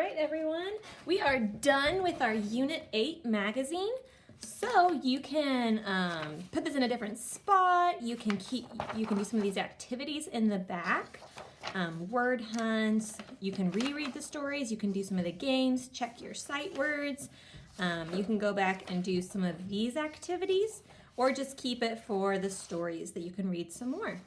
right, everyone, we are done with our Unit 8 magazine. So you can put this in a different spot. You can do some of these activities in the back. Word hunts. You can reread the stories. You can do some of the games. Check your sight words. You can go back and do some of these activities, or just keep it for the stories that you can read some more.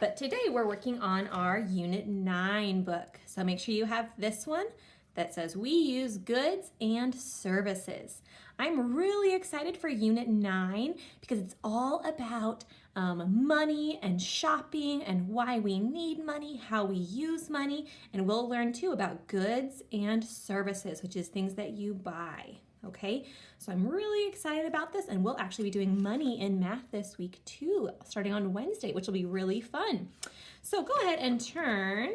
But today we're working on our Unit 9 book. So make sure you have this one that says we use goods and services. I'm really excited for Unit 9 because it's all about money and shopping and why we need money, how we use money, and we'll learn too about goods and services, which is things that you buy. Okay, so I'm really excited about this, and we'll actually be doing money in math this week too, starting on Wednesday, which will be really fun. So go ahead and turn.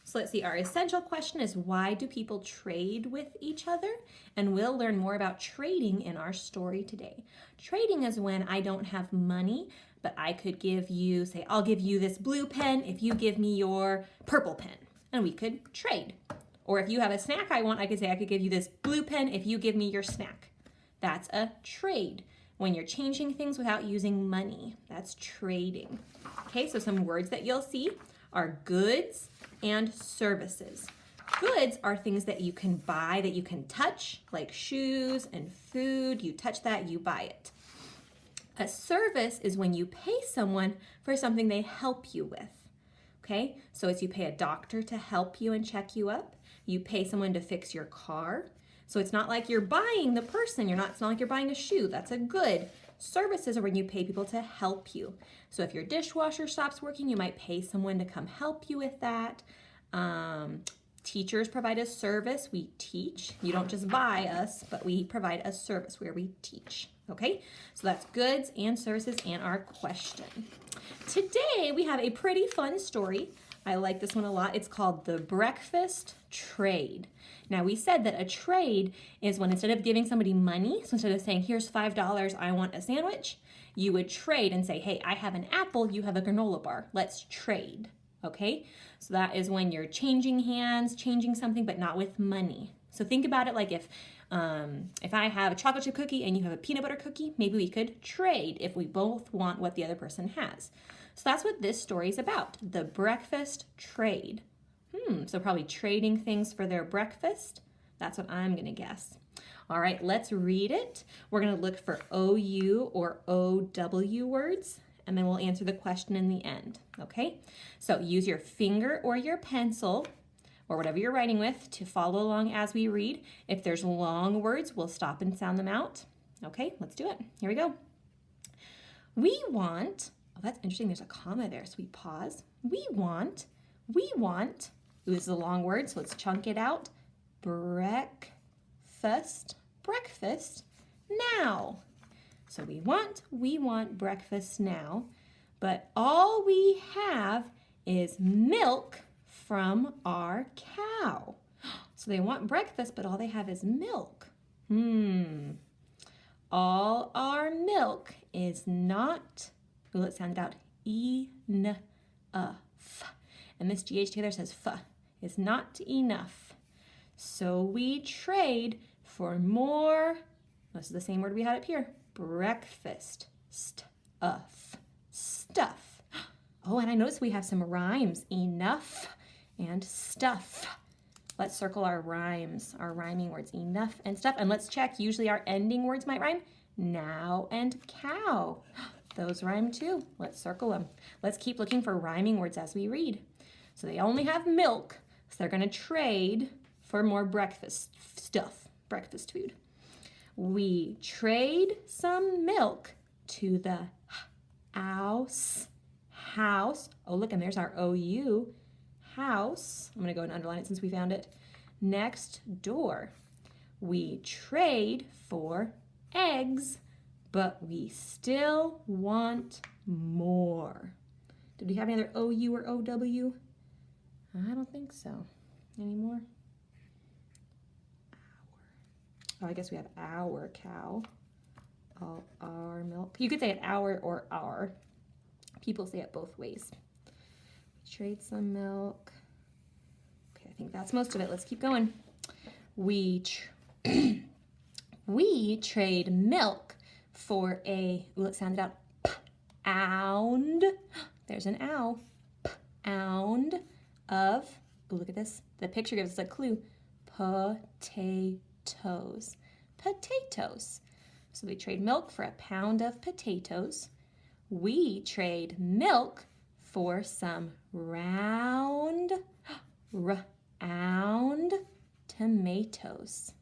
So let's see, our essential question is, why do people trade with each other? And we'll learn more about trading in our story today. Trading is when I don't have money, but I could give you, say, I'll give you this blue pen if you give me your purple pen, and we could trade. Or if you have a snack I want, I could say I could give you this blue pen if you give me your snack. That's a trade. When you're changing things without using money, that's trading. Okay, so some words that you'll see are goods and services. Goods are things that you can buy, that you can touch, like shoes and food. You touch that, you buy it. A service is when you pay someone for something they help you with. Okay, so it's you pay a doctor to help you and check you up. You pay someone to fix your car. So it's not like you're buying the person. It's not like you're buying a shoe. That's a good. Services are when you pay people to help you. So if your dishwasher stops working, you might pay someone to come help you with that. Teachers provide a service. We teach. You don't just buy us, but we provide a service where we teach. Okay, so that's goods and services and our question. Today we have a pretty fun story. I like this one a lot. It's called The Breakfast Trade. Now we said that a trade is when instead of giving somebody money, so instead of saying, here's $5, I want a sandwich, you would trade and say, hey, I have an apple, you have a granola bar. Let's trade. Okay, so that is when you're changing hands, changing something, but not with money. So think about it like if I have a chocolate chip cookie and you have a peanut butter cookie, maybe we could trade if we both want what the other person has. So that's what this story is about, the breakfast trade. So probably trading things for their breakfast. That's what I'm gonna guess. All right, let's read it. We're gonna look for OU or OW words, and then we'll answer the question in the end, okay? So use your finger or your pencil or whatever you're writing with to follow along as we read. If there's long words, we'll stop and sound them out. Okay, let's do it. Here we go. We want, oh, that's interesting. There's a comma there, so we pause. We want, ooh, this is a long word, so let's chunk it out. Breakfast now. So we want breakfast now, but all we have is milk from our cow. So they want breakfast, but all they have is milk. All our milk is not, ooh, let's sound it out, enough. And this GH together says f, is not enough. So we trade for more, this is the same word we had up here, breakfast, stuff. Oh, and I noticed we have some rhymes, enough and stuff. Let's circle our rhymes, our rhyming words, enough and stuff. And let's check, usually our ending words might rhyme. Now and cow. Those rhyme too. Let's circle them. Let's keep looking for rhyming words as we read. So they only have milk, so they're gonna trade for more breakfast stuff, breakfast food. We trade some milk to the house. Oh, look, and there's our OU, house. I'm gonna go and underline it since we found it. Next door. We trade for eggs, but we still want more. Did we have any other OU or OW? I don't think so. Any more? Oh, I guess we have our cow. All our milk. You could say it our or our. People say it both ways. We trade some milk. Okay, I think that's most of it. Let's keep going. We trade milk for a, it sounded out, pound. There's an ow. Pound of, ooh, look at this. The picture gives us a clue. Potatoes. Potatoes. So we trade milk for a pound of potatoes. We trade milk for some round tomatoes.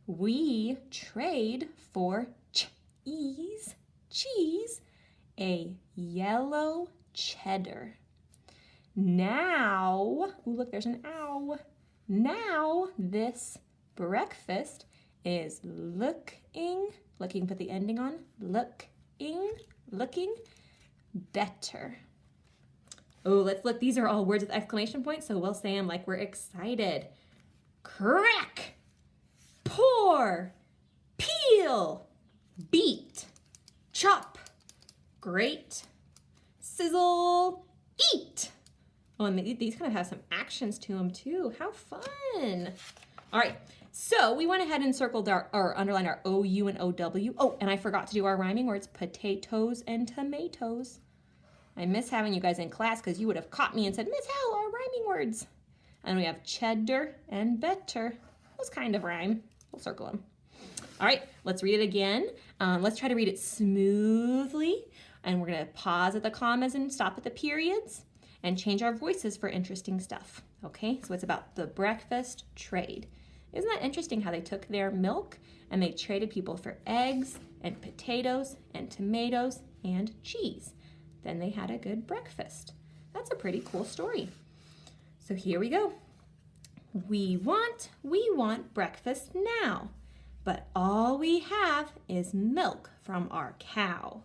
We trade for cheese, a yellow cheddar. Now, ooh, look, there's an ow. Now this breakfast is looking, put the ending on, looking better. Oh, let's look. These are all words with exclamation points, so we'll say them like we're excited. Crack, pour, peel, beat, chop, grate, sizzle, eat. Oh, and these kind of have some actions to them too. How fun. All right, so we went ahead and circled or underlined our OU and OW. Oh, and I forgot to do our rhyming words, potatoes and tomatoes. I miss having you guys in class because you would have caught me and said, Miss Hal, our rhyming words. And we have cheddar and better. Those kind of rhyme. We'll circle them. All right, let's read it again. Let's try to read it smoothly. And we're going to pause at the commas and stop at the periods and change our voices for interesting stuff. Okay, so it's about the breakfast trade. Isn't that interesting how they took their milk and they traded people for eggs and potatoes and tomatoes and cheese? Then they had a good breakfast. That's a pretty cool story. So here we go. We want breakfast now, but all we have is milk from our cow.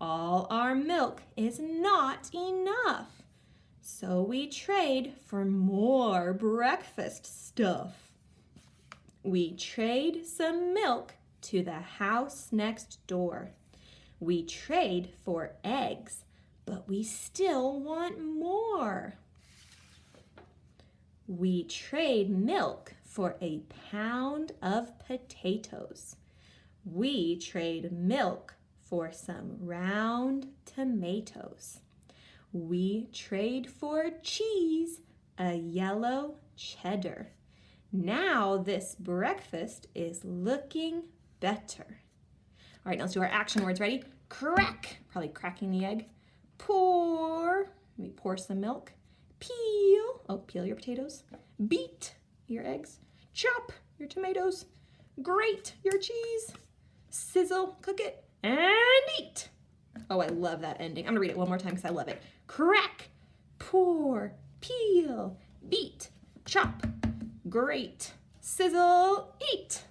All our milk is not enough, so we trade for more breakfast stuff. We trade some milk to the house next door. We trade for eggs, but we still want more. We trade milk for a pound of potatoes. We trade milk for some round tomatoes. We trade for cheese, a yellow cheddar. Now this breakfast is looking better. All right, now let's do our action words. Ready? Crack, probably cracking the egg. Pour, let me pour some milk. Peel, oh, peel your potatoes. Beat your eggs. Chop your tomatoes. Grate your cheese. Sizzle, cook it, and eat. Oh, I love that ending. I'm gonna read it one more time because I love it. Crack, pour, peel, beat, chop, grate, sizzle, eat.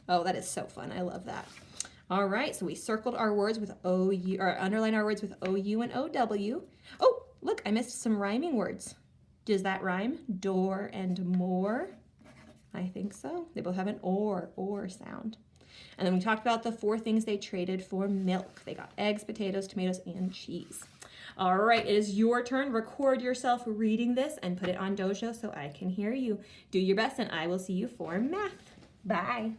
Oh, that is so fun. I love that. All right, so we circled our words with OU, or underlined our words with OU and OW. Oh, look, I missed some rhyming words. Does that rhyme? Door and more? I think so. They both have an or sound. And then we talked about the 4 things they traded for milk. They got eggs, potatoes, tomatoes, and cheese. All right, it is your turn. Record yourself reading this and put it on Dojo so I can hear you. Do your best, and I will see you for math. Bye.